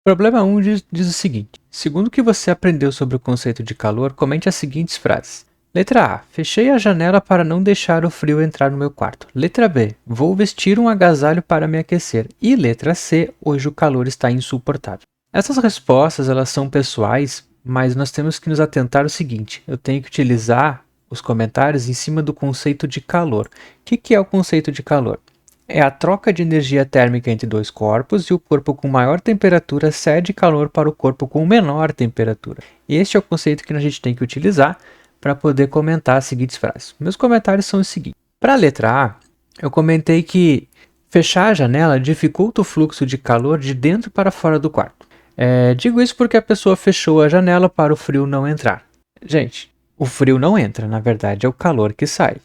Problema 1 diz o seguinte: segundo o que você aprendeu sobre o conceito de calor, comente as seguintes frases. Letra A. Fechei a janela para não deixar o frio entrar no meu quarto. Letra B. Vou vestir um agasalho para me aquecer. E letra C. Hoje o calor está insuportável. Essas respostas elas são pessoais, mas nós temos que nos atentar ao seguinte: eu tenho que utilizar os comentários em cima do conceito de calor. O que é o conceito de calor? É a troca de energia térmica entre dois corpos e o corpo com maior temperatura cede calor para o corpo com menor temperatura. Este é o conceito que a gente tem que utilizar para poder comentar as seguintes frases. Meus comentários são os seguintes. Para a letra A, eu comentei que fechar a janela dificulta o fluxo de calor de dentro para fora do quarto. Digo isso porque a pessoa fechou a janela para o frio não entrar. Gente, o frio não entra, na verdade é o calor que sai.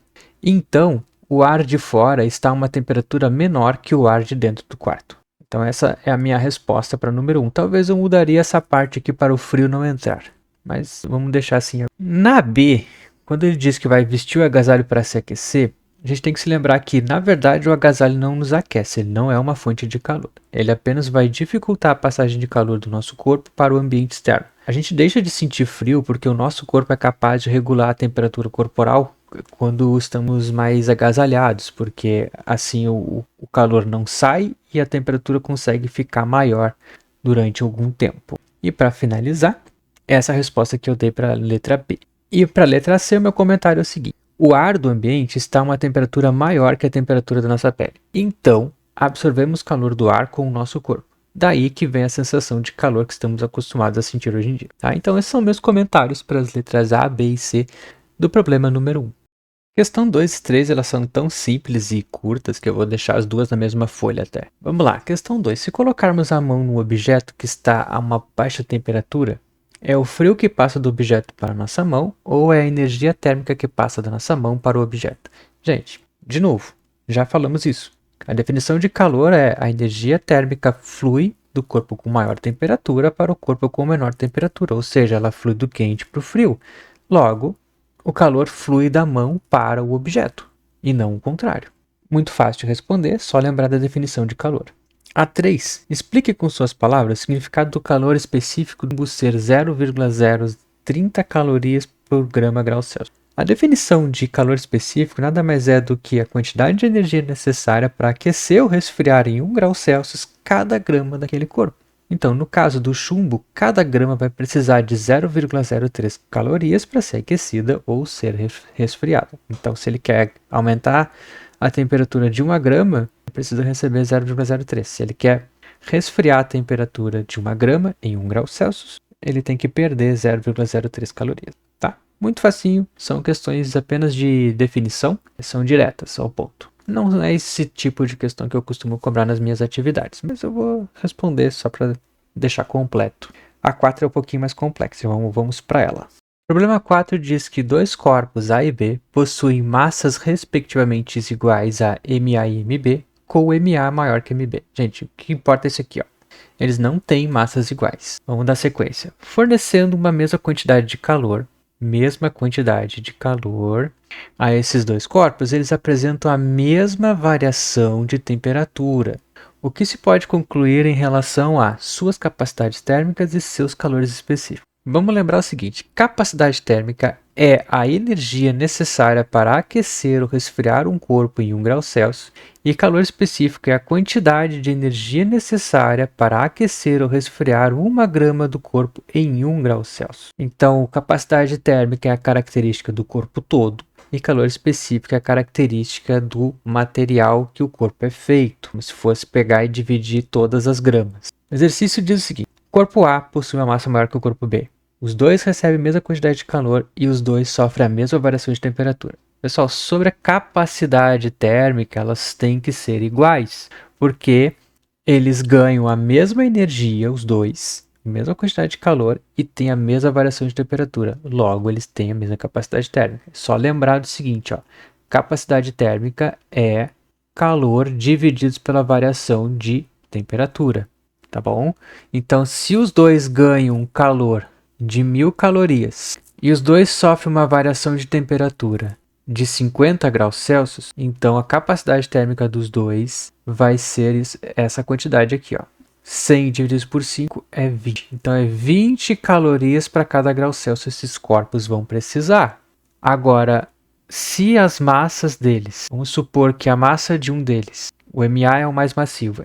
Então, o ar de fora está a uma temperatura menor que o ar de dentro do quarto. Então essa é a minha resposta para número 1. Talvez eu mudaria essa parte aqui para o frio não entrar. Mas vamos deixar assim. Na B, quando ele diz que vai vestir o agasalho para se aquecer, a gente tem que se lembrar que, na verdade, o agasalho não nos aquece, ele não é uma fonte de calor. Ele apenas vai dificultar a passagem de calor do nosso corpo para o ambiente externo. A gente deixa de sentir frio porque o nosso corpo é capaz de regular a temperatura corporal quando estamos mais agasalhados, porque assim o calor não sai e a temperatura consegue ficar maior durante algum tempo. E para finalizar, essa é a resposta que eu dei para a letra B. E para a letra C, o meu comentário é o seguinte: o ar do ambiente está a uma temperatura maior que a temperatura da nossa pele. Então, absorvemos calor do ar com o nosso corpo. Daí que vem a sensação de calor que estamos acostumados a sentir hoje em dia. Tá? Então, esses são meus comentários para as letras A, B e C do problema número 1. Questão 2 e 3, elas são tão simples e curtas que eu vou deixar as duas na mesma folha até. Vamos lá, questão 2. Se colocarmos a mão no objeto que está a uma baixa temperatura, é o frio que passa do objeto para a nossa mão ou é a energia térmica que passa da nossa mão para o objeto? Gente, de novo, já falamos isso. A definição de calor é a energia térmica flui do corpo com maior temperatura para o corpo com menor temperatura, ou seja, ela flui do quente para o frio. Logo, o calor flui da mão para o objeto, e não o contrário. Muito fácil de responder, só lembrar da definição de calor. A3. Explique com suas palavras o significado do calor específico do ser 0,030 calorias por grama grau Celsius. A definição de calor específico nada mais é do que a quantidade de energia necessária para aquecer ou resfriar em 1 grau Celsius cada grama daquele corpo. Então, no caso do chumbo, cada grama vai precisar de 0,03 calorias para ser aquecida ou ser resfriada. Então, se ele quer aumentar a temperatura de 1 grama, ele precisa receber 0,03. Se ele quer resfriar a temperatura de 1 grama em 1 grau Celsius, ele tem que perder 0,03 calorias. Tá? Muito facinho, são questões apenas de definição, são diretas ao ponto. Não é esse tipo de questão que eu costumo cobrar nas minhas atividades, mas eu vou responder só para deixar completo. A 4 é um pouquinho mais complexa, vamos para ela. Problema 4 diz que dois corpos A e B possuem massas respectivamente iguais a MA e MB, com MA maior que MB. Gente, o que importa é isso aqui, ó. Eles não têm massas iguais. Vamos dar sequência. Fornecendo uma mesma quantidade de calor a esses dois corpos, eles apresentam a mesma variação de temperatura, o que se pode concluir em relação a suas capacidades térmicas e seus calores específicos. Vamos lembrar o seguinte: capacidade térmica é a energia necessária para aquecer ou resfriar um corpo em 1 grau Celsius, e calor específico é a quantidade de energia necessária para aquecer ou resfriar 1 grama do corpo em 1 grau Celsius. Então, capacidade térmica é a característica do corpo todo, e calor específico é a característica do material que o corpo é feito, como se fosse pegar e dividir todas as gramas. O exercício diz o seguinte: corpo A possui uma massa maior que o corpo B. Os dois recebem a mesma quantidade de calor e os dois sofrem a mesma variação de temperatura. Pessoal, sobre a capacidade térmica, elas têm que ser iguais, porque eles ganham a mesma energia, os dois, a mesma quantidade de calor e têm a mesma variação de temperatura. Logo, eles têm a mesma capacidade térmica. Só lembrar do seguinte, ó, capacidade térmica é calor dividido pela variação de temperatura. Tá bom? Então, se os dois ganham calor de 1000 calorias e os dois sofrem uma variação de temperatura de 50 graus Celsius, então a capacidade térmica dos dois vai ser essa quantidade aqui, ó. 100 dividido por 5 é 20. Então é 20 calorias para cada grau Celsius esses corpos vão precisar. Agora, se as massas deles, vamos supor que a massa de um deles, o MA é o mais massivo,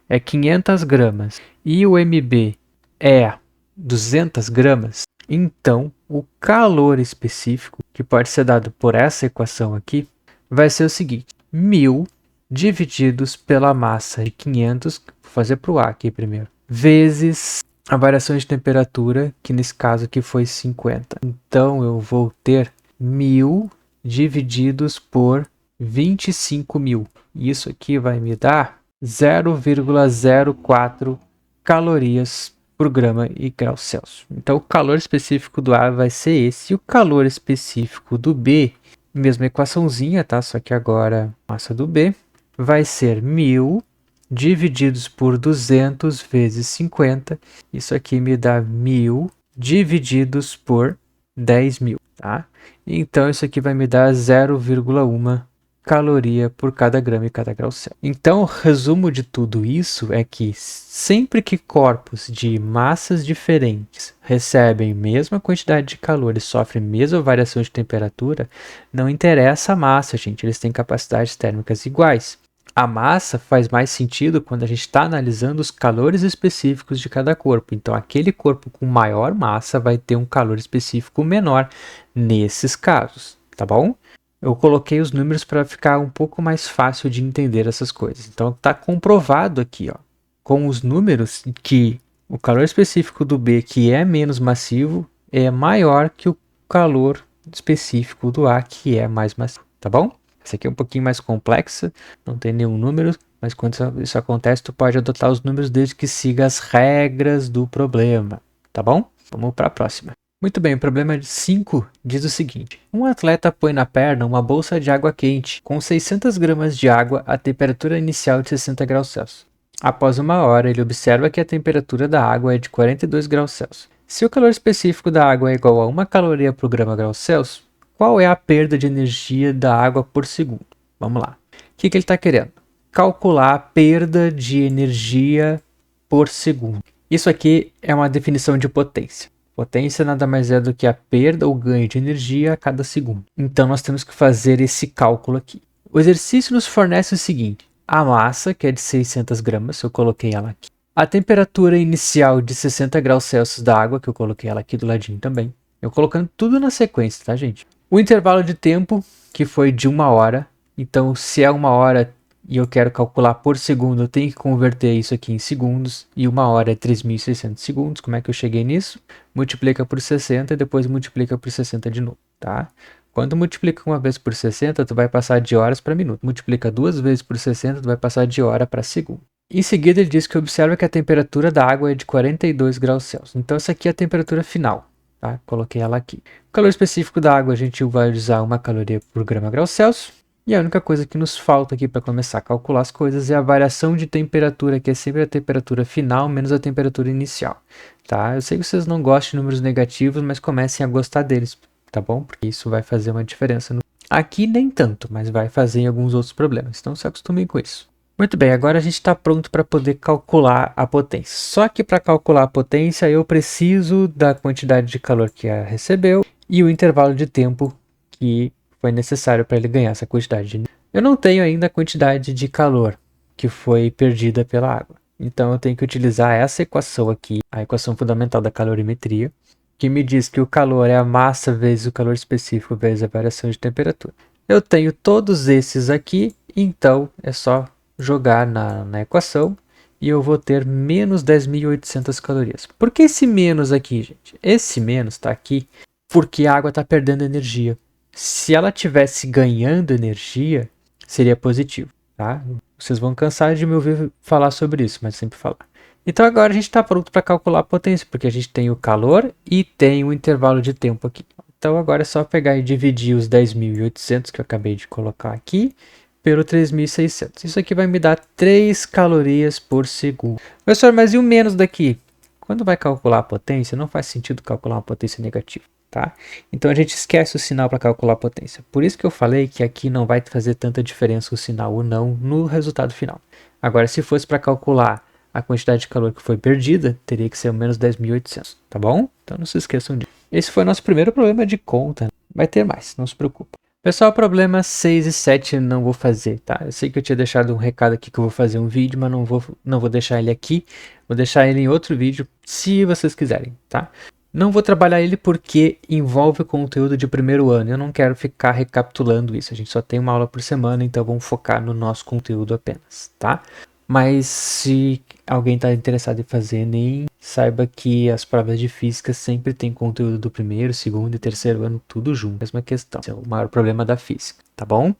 é 500 gramas e o MB é 200 gramas, então o calor específico, que pode ser dado por essa equação aqui, vai ser o seguinte: 1000 divididos pela massa de 500, vou fazer para o A aqui primeiro, vezes a variação de temperatura, que nesse caso aqui foi 50. Então eu vou ter 1000 divididos por 25.000. Isso aqui vai me dar 0,04 calorias por grama e grau Celsius. Então o calor específico do A vai ser esse. E o calor específico do B, mesma equaçãozinha, tá? Só que agora a massa do B vai ser 1000 divididos por 200 vezes 50. Isso aqui me dá 1000 divididos por 10.000, tá? Então isso aqui vai me dar 0,1 caloria por cada grama e cada grau Celsius. Então o resumo de tudo isso é que sempre que corpos de massas diferentes recebem a mesma quantidade de calor e sofrem a mesma variação de temperatura, não interessa a massa, gente, eles têm capacidades térmicas iguais. A massa faz mais sentido quando a gente está analisando os calores específicos de cada corpo. Então, aquele corpo com maior massa vai ter um calor específico menor nesses casos, tá bom? Eu coloquei os números para ficar um pouco mais fácil de entender essas coisas. Então, está comprovado aqui, ó, com os números, que o calor específico do B, que é menos massivo, é maior que o calor específico do A, que é mais massivo, tá bom? Essa aqui é um pouquinho mais complexa, não tem nenhum número, mas quando isso acontece, tu pode adotar os números desde que siga as regras do problema, tá bom? Vamos para a próxima. Muito bem, o problema 5 diz o seguinte: um atleta põe na perna uma bolsa de água quente com 600 gramas de água a temperatura inicial de 60 graus Celsius. Após uma hora, ele observa que a temperatura da água é de 42 graus Celsius. Se o calor específico da água é igual a 1 caloria por grama grau Celsius, qual é a perda de energia da água por segundo? Vamos lá. O que ele está querendo? Calcular a perda de energia por segundo. Isso aqui é uma definição de potência. Potência nada mais é do que a perda ou ganho de energia a cada segundo. Então nós temos que fazer esse cálculo aqui. O exercício nos fornece o seguinte: a massa, que é de 600 gramas, eu coloquei ela aqui. A temperatura inicial de 60 graus Celsius da água, que eu coloquei ela aqui do ladinho também. Eu colocando tudo na sequência, tá, gente? O intervalo de tempo, que foi de 1 hora. Então, se é 1 hora e eu quero calcular por segundo, eu tenho que converter isso aqui em segundos. E 1 hora é 3.600 segundos. Como é que eu cheguei nisso? Multiplica por 60 e depois multiplica por 60 de novo, tá? Quando multiplica uma vez por 60, tu vai passar de horas para minuto. Multiplica duas vezes por 60, tu vai passar de hora para segundo. Em seguida, ele diz que observa que a temperatura da água é de 42 graus Celsius. Então, essa aqui é a temperatura final. Tá? Coloquei ela aqui. O calor específico da água, a gente vai usar 1 caloria por grama grau Celsius. E a única coisa que nos falta aqui para começar a calcular as coisas é a variação de temperatura, que é sempre a temperatura final menos a temperatura inicial. Tá? Eu sei que vocês não gostam de números negativos, mas comecem a gostar deles, tá bom? Porque isso vai fazer uma diferença. Aqui nem tanto, mas vai fazer em alguns outros problemas. Então se acostumem com isso. Muito bem, agora a gente está pronto para poder calcular a potência. Só que para calcular a potência eu preciso da quantidade de calor que ela recebeu e o intervalo de tempo que foi necessário para ele ganhar essa quantidade de energia. Eu não tenho ainda a quantidade de calor que foi perdida pela água. Então eu tenho que utilizar essa equação aqui, a equação fundamental da calorimetria, que me diz que o calor é a massa vezes o calor específico vezes a variação de temperatura. Eu tenho todos esses aqui, então é só jogar na equação e eu vou ter menos 10.800 calorias. Por que esse menos aqui, gente? Esse menos está aqui porque a água está perdendo energia. Se ela tivesse ganhando energia, seria positivo, tá? Vocês vão cansar de me ouvir falar sobre isso, mas sempre falar. Então agora a gente está pronto para calcular a potência, porque a gente tem o calor e tem o intervalo de tempo aqui. Então agora é só pegar e dividir os 10.800 que eu acabei de colocar aqui pelo 3.600. Isso aqui vai me dar 3 calorias por segundo. Professor, mas e o menos daqui? Quando vai calcular a potência, não faz sentido calcular uma potência negativa, tá? Então a gente esquece o sinal para calcular a potência. Por isso que eu falei que aqui não vai fazer tanta diferença o sinal ou não no resultado final. Agora, se fosse para calcular a quantidade de calor que foi perdida teria que ser o menos 10.800, tá bom? Então não se esqueçam disso. Esse foi o nosso primeiro problema de conta. Vai ter mais, não se preocupe. Pessoal, problema 6 e 7 não vou fazer, tá? Eu sei que eu tinha deixado um recado aqui que eu vou fazer um vídeo, mas não vou deixar ele aqui. Vou deixar ele em outro vídeo, se vocês quiserem, tá? Não vou trabalhar ele porque envolve conteúdo de primeiro ano. Eu não quero ficar recapitulando isso. A gente só tem uma aula por semana, então vamos focar no nosso conteúdo apenas, tá? Mas se alguém está interessado em fazer Enem, saiba que as provas de física sempre tem conteúdo do primeiro, segundo e terceiro ano, tudo junto. Mesma questão. Esse é o maior problema da física, tá bom?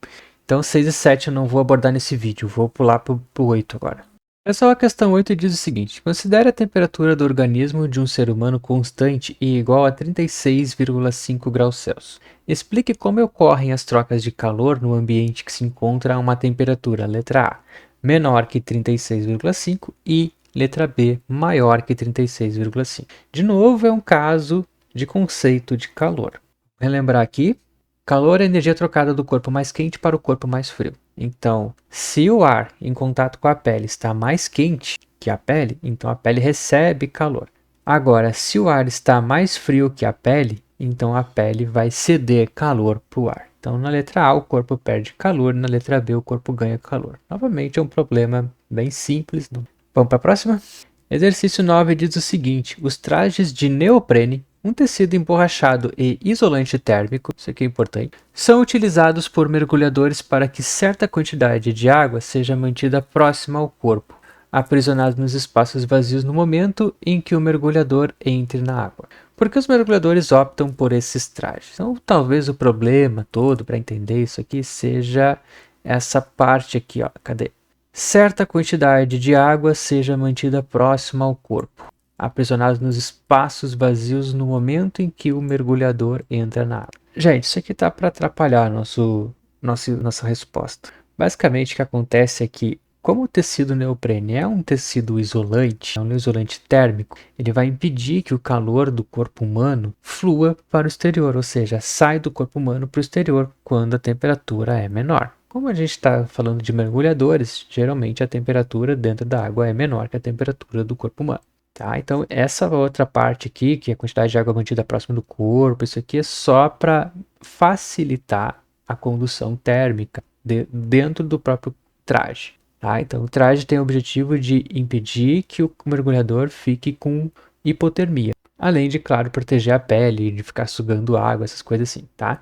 Então 6 e 7 eu não vou abordar nesse vídeo, vou pular pro 8 agora. Pessoal, a questão 8 diz o seguinte: considere a temperatura do organismo de um ser humano constante e igual a 36,5 graus Celsius. Explique como ocorrem as trocas de calor no ambiente que se encontra a uma temperatura, letra A, menor que 36,5 e letra B, maior que 36,5. De novo, é um caso de conceito de calor. Vou relembrar aqui: calor é a energia trocada do corpo mais quente para o corpo mais frio. Então, se o ar em contato com a pele está mais quente que a pele, então a pele recebe calor. Agora, se o ar está mais frio que a pele, então a pele vai ceder calor para o ar. Então, na letra A, o corpo perde calor, na letra B, o corpo ganha calor. Novamente, é um problema bem simples. Vamos para a próxima? Exercício 9 diz o seguinte: os trajes de neoprene, um tecido emborrachado e isolante térmico, isso aqui é importante, são utilizados por mergulhadores para que certa quantidade de água seja mantida próxima ao corpo, aprisionado nos espaços vazios no momento em que o mergulhador entre na água. Por que os mergulhadores optam por esses trajes? Então, talvez o problema todo para entender isso aqui seja essa parte aqui, ó. Cadê? Certa quantidade de água seja mantida próxima ao corpo, aprisionados nos espaços vazios no momento em que o mergulhador entra na água. Gente, isso aqui tá para atrapalhar nossa resposta. Basicamente, o que acontece é que, como o tecido neoprene é um tecido isolante, é um isolante térmico, ele vai impedir que o calor do corpo humano flua para o exterior, ou seja, sai do corpo humano para o exterior quando a temperatura é menor. Como a gente está falando de mergulhadores, geralmente a temperatura dentro da água é menor que a temperatura do corpo humano. Tá? Então, essa outra parte aqui, que é a quantidade de água mantida próxima do corpo, isso aqui é só para facilitar a condução térmica dentro do próprio traje. Tá? Então, o traje tem o objetivo de impedir que o mergulhador fique com hipotermia, além de, claro, proteger a pele, de ficar sugando água, essas coisas assim, tá?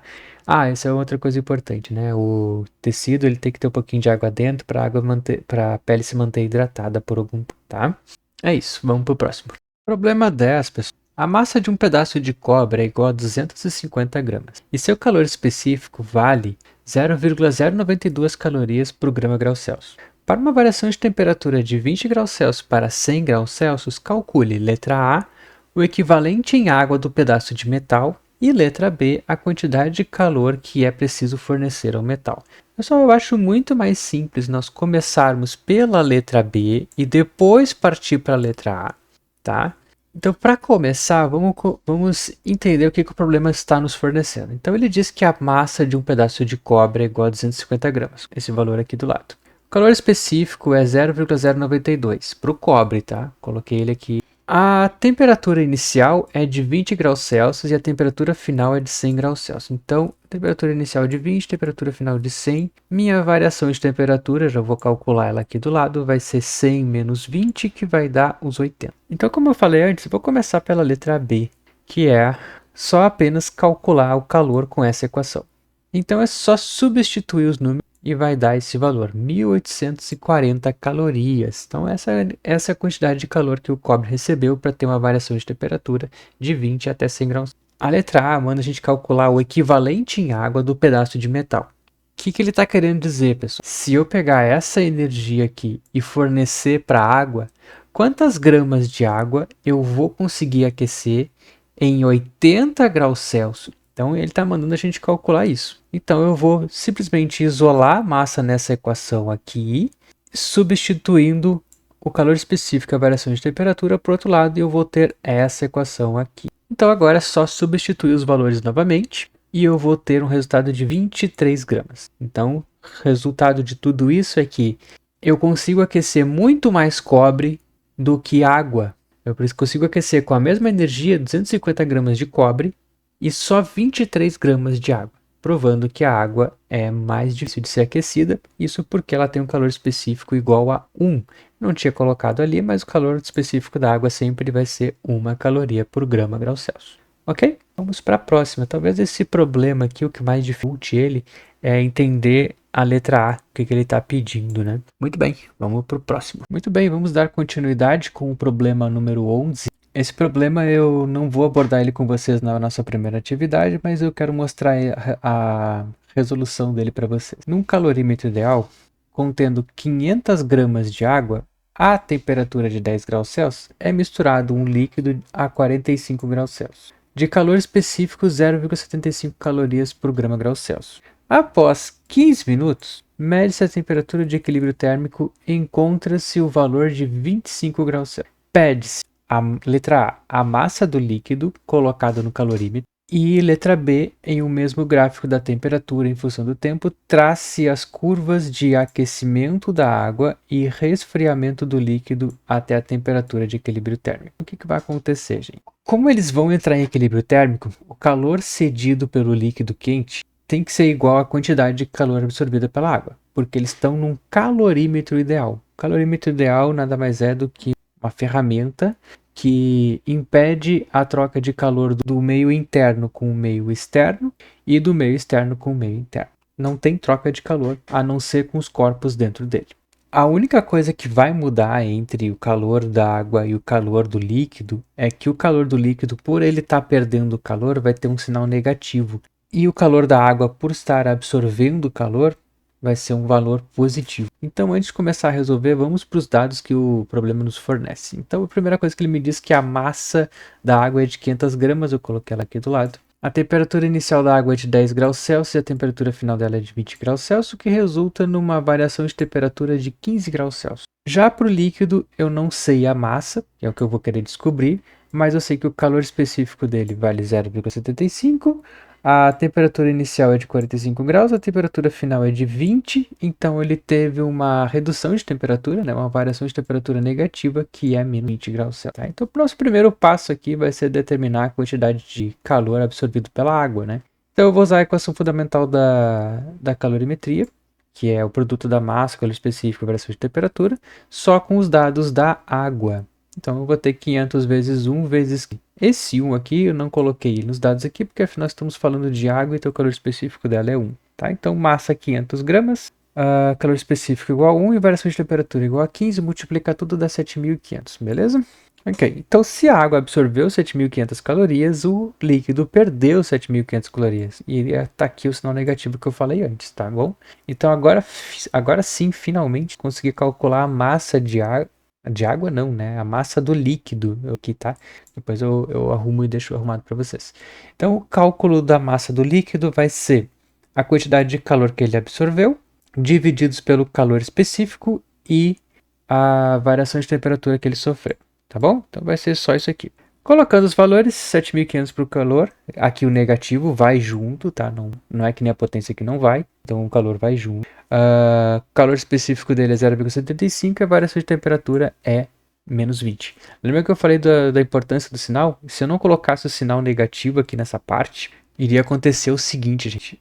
Essa é outra coisa importante, né? O tecido ele tem que ter um pouquinho de água dentro para a pele se manter hidratada por algum tempo, tá? É isso, vamos pro próximo. Problema 10, pessoal. A massa de um pedaço de cobre é igual a 250 gramas e seu calor específico vale 0,092 calorias por grama grau Celsius. Para uma variação de temperatura de 20 graus Celsius para 100 graus Celsius, calcule, letra A, o equivalente em água do pedaço de metal e, letra B, a quantidade de calor que é preciso fornecer ao metal. Pessoal, eu acho muito mais simples nós começarmos pela letra B e depois partir para a letra A, tá? Então, para começar, vamos entender o que o problema está nos fornecendo. Então, ele diz que a massa de um pedaço de cobre é igual a 250 gramas, esse valor aqui do lado. O calor específico é 0,092 para o cobre, tá? Coloquei ele aqui. A temperatura inicial é de 20 graus Celsius e a temperatura final é de 100 graus Celsius. Então, temperatura inicial de 20, temperatura final de 100. Minha variação de temperatura, já vou calcular ela aqui do lado, vai ser 100 menos 20, que vai dar uns 80. Então, como eu falei antes, vou começar pela letra B, que é só apenas calcular o calor com essa equação. Então, é só substituir os números e vai dar esse valor, 1840 calorias. Então, essa é a quantidade de calor que o cobre recebeu para ter uma variação de temperatura de 20 até 100 graus. A letra A manda a gente calcular o equivalente em água do pedaço de metal. O que ele está querendo dizer, pessoal? Se eu pegar essa energia aqui e fornecer para a água, quantas gramas de água eu vou conseguir aquecer em 80 graus Celsius? Então, ele está mandando a gente calcular isso. Então, eu vou simplesmente isolar a massa nessa equação aqui, substituindo o calor específico, a variação de temperatura, por outro lado, e eu vou ter essa equação aqui. Então, agora é só substituir os valores novamente, e eu vou ter um resultado de 23 gramas. Então, o resultado de tudo isso é que eu consigo aquecer muito mais cobre do que água. Eu consigo aquecer com a mesma energia 250 gramas de cobre e só 23 gramas de água, provando que a água é mais difícil de ser aquecida, isso porque ela tem um calor específico igual a 1. Não tinha colocado ali, mas o calor específico da água sempre vai ser 1 caloria por grama grau Celsius. Ok? Vamos para a próxima. Talvez esse problema aqui, o que mais dificulte ele, é entender a letra A, o que ele está pedindo, né? Muito bem, vamos para o próximo. Muito bem, vamos dar continuidade com o problema número 11. Esse problema eu não vou abordar ele com vocês na nossa primeira atividade, mas eu quero mostrar a resolução dele para vocês. Num calorímetro ideal, contendo 500 gramas de água, a temperatura de 10 graus Celsius é misturado um líquido a 45 graus Celsius. De calor específico, 0,75 calorias por grama grau Celsius. Após 15 minutos, mede-se a temperatura de equilíbrio térmico e encontra-se o valor de 25 graus Celsius. Pede-se a letra A, a massa do líquido colocado no calorímetro, e letra B, em um mesmo gráfico da temperatura em função do tempo, trace as curvas de aquecimento da água e resfriamento do líquido até a temperatura de equilíbrio térmico. O que vai acontecer, gente? Como eles vão entrar em equilíbrio térmico, o calor cedido pelo líquido quente tem que ser igual à quantidade de calor absorvida pela água, porque eles estão num calorímetro ideal. O calorímetro ideal nada mais é do que uma ferramenta que impede a troca de calor do meio interno com o meio externo e do meio externo com o meio interno. Não tem troca de calor, a não ser com os corpos dentro dele. A única coisa que vai mudar entre o calor da água e o calor do líquido é que o calor do líquido, por ele estar perdendo calor, vai ter um sinal negativo. E o calor da água, por estar absorvendo calor, vai ser um valor positivo. Então, antes de começar a resolver, vamos para os dados que o problema nos fornece. Então, a primeira coisa que ele me diz é que a massa da água é de 500 gramas, eu coloquei ela aqui do lado. A temperatura inicial da água é de 10 graus Celsius e a temperatura final dela é de 20 graus Celsius, o que resulta numa variação de temperatura de 15 graus Celsius. Já para o líquido, eu não sei a massa, que é o que eu vou querer descobrir, mas eu sei que o calor específico dele vale 0,75, a temperatura inicial é de 45 graus, a temperatura final é de 20, então ele teve uma redução de temperatura, né, uma variação de temperatura negativa, que é menos 20 graus Celsius. Tá? Então, o nosso primeiro passo aqui vai ser determinar a quantidade de calor absorvido pela água. Né? Então, eu vou usar a equação fundamental da calorimetria, que é o produto da massa, calor específico, variação de temperatura, só com os dados da água. Então, eu vou ter 500 vezes 1 vezes 15. Esse 1 aqui eu não coloquei nos dados aqui, porque afinal estamos falando de água, então o calor específico dela é 1. Tá? Então, massa 500 gramas, calor específico igual a 1 e variação de temperatura igual a 15, multiplicar tudo dá 7.500, beleza? Ok, então se a água absorveu 7.500 calorias, o líquido perdeu 7.500 calorias. E tá aqui o sinal negativo que eu falei antes, tá bom? Então agora sim, finalmente, consegui calcular a massa de água. De água não, né? A massa do líquido aqui, tá? Depois eu arrumo e deixo arrumado para vocês. Então, o cálculo da massa do líquido vai ser a quantidade de calor que ele absorveu, divididos pelo calor específico e a variação de temperatura que ele sofreu, tá bom? Então, vai ser só isso aqui. Colocando os valores, 7.500 para o calor, aqui o negativo vai junto, tá? Não é que nem a potência que não vai, então o calor vai junto. O calor específico dele é 0,75 e a variação de temperatura é menos 20. Lembra que eu falei da importância do sinal? Se eu não colocasse o sinal negativo aqui nessa parte, iria acontecer o seguinte, gente.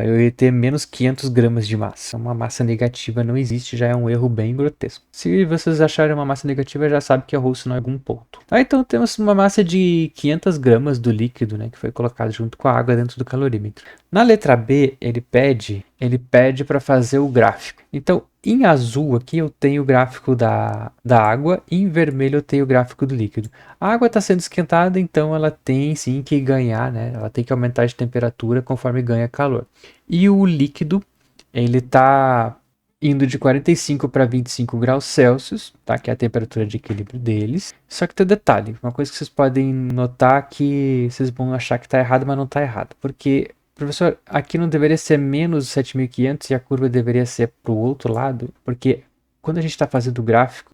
Eu ia ter menos 500 gramas de massa. Uma massa negativa não existe, já é um erro bem grotesco. Se vocês acharem uma massa negativa, já sabe que errou o sinal em algum ponto. Então temos uma massa de 500 gramas do líquido, né, que foi colocado junto com a água dentro do calorímetro. Na letra B, ele pede para fazer o gráfico. Então, em azul aqui eu tenho o gráfico da água e em vermelho eu tenho o gráfico do líquido. A água está sendo esquentada, então ela tem sim que ganhar, né? Ela tem que aumentar de temperatura conforme ganha calor. E o líquido, ele está indo de 45 para 25 graus Celsius, tá? Que é a temperatura de equilíbrio deles. Só que tem um detalhe, uma coisa que vocês podem notar que vocês vão achar que está errado, mas não está errado. Porque, professor, aqui não deveria ser menos 7.500 e a curva deveria ser para o outro lado, porque quando a gente está fazendo o gráfico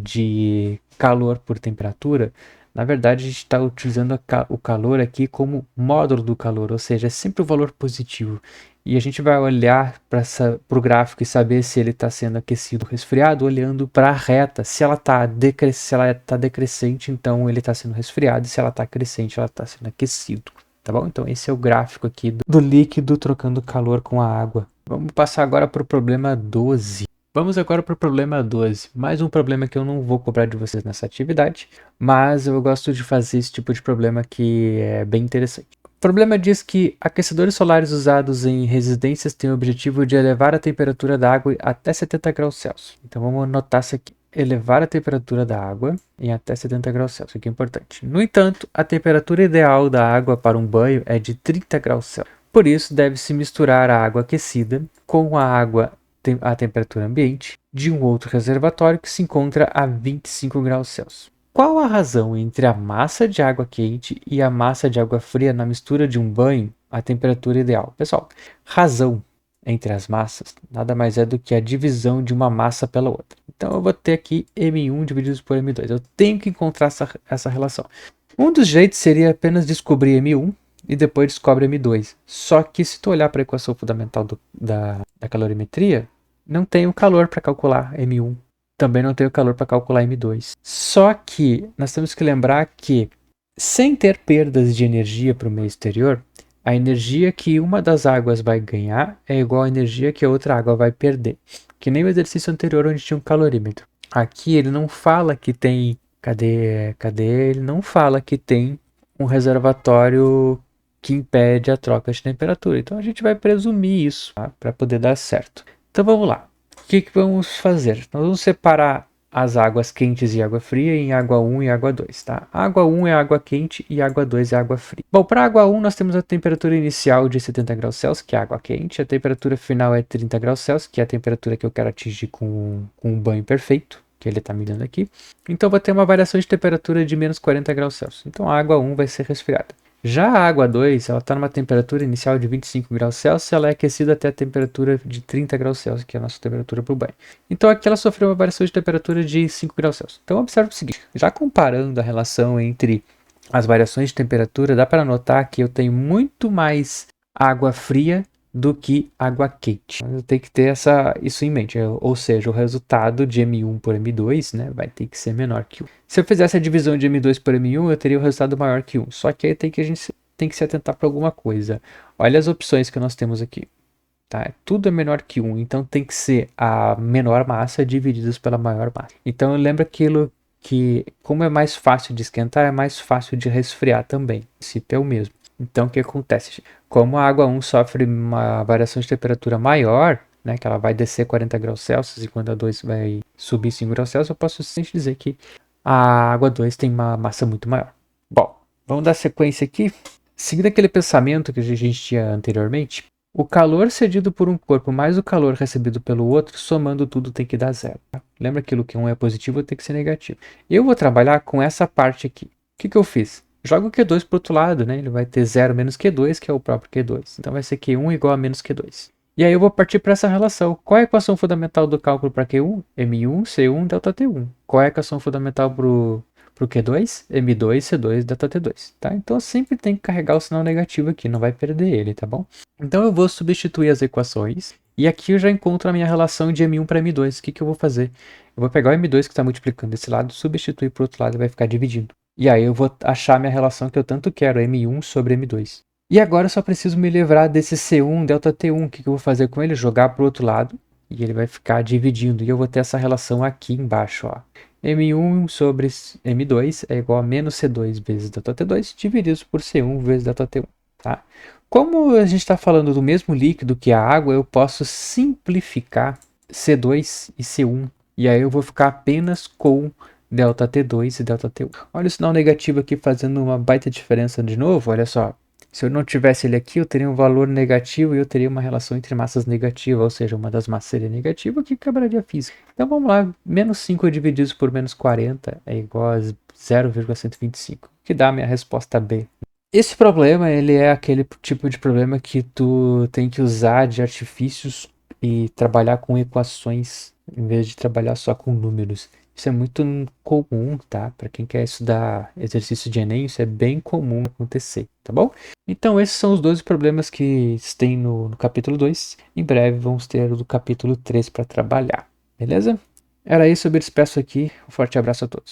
de calor por temperatura, Na verdade, a gente está utilizando o calor aqui como módulo do calor, ou seja, é sempre o valor positivo. E a gente vai olhar para o gráfico e saber se ele está sendo aquecido ou resfriado, olhando para a reta. Se ela está decrescente, então ele está sendo resfriado, e se ela está crescente, ela está sendo aquecido. Tá bom? Então esse é o gráfico aqui do líquido trocando calor com a água. Vamos passar agora para o problema 12. Vamos agora para o problema 12. Mais um problema que eu não vou cobrar de vocês nessa atividade, mas eu gosto de fazer esse tipo de problema que é bem interessante. O problema diz que aquecedores solares usados em residências têm o objetivo de elevar a temperatura da água até 70 graus Celsius. Então vamos anotar isso aqui. Elevar a temperatura da água em até 70 graus Celsius, isso aqui é importante. No entanto, a temperatura ideal da água para um banho é de 30 graus Celsius. Por isso, deve-se misturar a água aquecida com a temperatura ambiente de um outro reservatório que se encontra a 25 graus Celsius. Qual a razão entre a massa de água quente e a massa de água fria na mistura de um banho à temperatura ideal? Pessoal, razão entre as massas nada mais é do que a divisão de uma massa pela outra. Então eu vou ter aqui M1 dividido por M2. Eu tenho que encontrar essa relação. Um dos jeitos seria apenas descobrir M1 e depois descobre M2. Só que se tu olhar para a equação fundamental da calorimetria, não tem o calor para calcular M1. Também não tem o calor para calcular M2. Só que nós temos que lembrar que, sem ter perdas de energia para o meio exterior, a energia que uma das águas vai ganhar é igual à energia que a outra água vai perder. Que nem o exercício anterior onde tinha um calorímetro. Aqui ele não fala que tem... Cadê? Ele não fala que tem um reservatório que impede a troca de temperatura. Então a gente vai presumir isso, tá? Para poder dar certo. Então vamos lá. O que vamos fazer? Nós vamos separar as águas quentes e água fria em água 1 e água 2, tá? Água 1 é água quente e água 2 é água fria. Bom, para água 1 nós temos a temperatura inicial de 70 graus Celsius, que é água quente. A temperatura final é 30 graus Celsius, que é a temperatura que eu quero atingir com um banho perfeito, que ele está me dando aqui. Então vai ter uma variação de temperatura de menos 40 graus Celsius. Então a água 1 vai ser resfriada. Já a água 2, ela está numa temperatura inicial de 25 graus Celsius, ela é aquecida até a temperatura de 30 graus Celsius, que é a nossa temperatura para o banho. Então aqui ela sofreu uma variação de temperatura de 5 graus Celsius. Então observe o seguinte, já comparando a relação entre as variações de temperatura, dá para notar que eu tenho muito mais água fria do que água quente. Eu tenho que ter isso em mente, ou seja, o resultado de M1 por M2, né, vai ter que ser menor que 1. Se eu fizesse a divisão de M2 por M1, eu teria o resultado maior que 1. Só que aí a gente tem que se atentar para alguma coisa. Olha as opções que nós temos aqui. Tá? Tudo é menor que 1, então tem que ser a menor massa divididas pela maior massa. Então lembra aquilo que, como é mais fácil de esquentar, é mais fácil de resfriar também. O princípio é o mesmo. Então o que acontece? Como a água 1 sofre uma variação de temperatura maior, né, que ela vai descer 40 graus Celsius e quando a 2 vai subir 5 graus Celsius, eu posso simplesmente dizer que a água 2 tem uma massa muito maior. Bom, vamos dar sequência aqui. Seguindo aquele pensamento que a gente tinha anteriormente, o calor cedido por um corpo mais o calor recebido pelo outro, somando tudo tem que dar zero. Tá? Lembra aquilo que um é positivo tem que ser negativo. Eu vou trabalhar com essa parte aqui. O que eu fiz? Joga o Q2 para o outro lado, né? Ele vai ter 0 menos Q2, que é o próprio Q2. Então vai ser Q1 igual a menos Q2. E aí eu vou partir para essa relação. Qual é a equação fundamental do cálculo para Q1? M1, C1, delta T1. Qual é a equação fundamental para o Q2? M2, C2, delta T2. Tá? Então eu sempre tenho que carregar o sinal negativo aqui, não vai perder ele, tá bom? Então eu vou substituir as equações. E aqui eu já encontro a minha relação de M1 para M2. O que eu vou fazer? Eu vou pegar o M2 que está multiplicando desse lado, substituir para o outro lado e vai ficar dividindo. E aí eu vou achar minha relação que eu tanto quero, M1 sobre M2. E agora eu só preciso me livrar desse C1 delta T1. O que eu vou fazer com ele? Jogar para o outro lado e ele vai ficar dividindo. E eu vou ter essa relação aqui embaixo. Ó. M1 sobre M2 é igual a menos C2 vezes delta T2 dividido por C1 vezes delta T1. Tá? Como a gente está falando do mesmo líquido que a água, eu posso simplificar C2 e C1. E aí eu vou ficar apenas com delta T2 e delta T1. Olha o sinal negativo aqui fazendo uma baita diferença de novo, olha só. Se eu não tivesse ele aqui, eu teria um valor negativo e eu teria uma relação entre massas negativa, ou seja, uma das massas seria negativa, que quebraria a física. Então vamos lá, menos 5 divididos por menos 40 é igual a 0,125, que dá a minha resposta B. Esse problema, ele é aquele tipo de problema que tu tem que usar de artifícios e trabalhar com equações, em vez de trabalhar só com números. Isso é muito comum, tá? Para quem quer estudar exercício de Enem, isso é bem comum acontecer, tá bom? Então, esses são os 12 problemas que tem no capítulo 2. Em breve vamos ter o do capítulo 3 para trabalhar, beleza? Era isso, eu me despeço aqui. Um forte abraço a todos.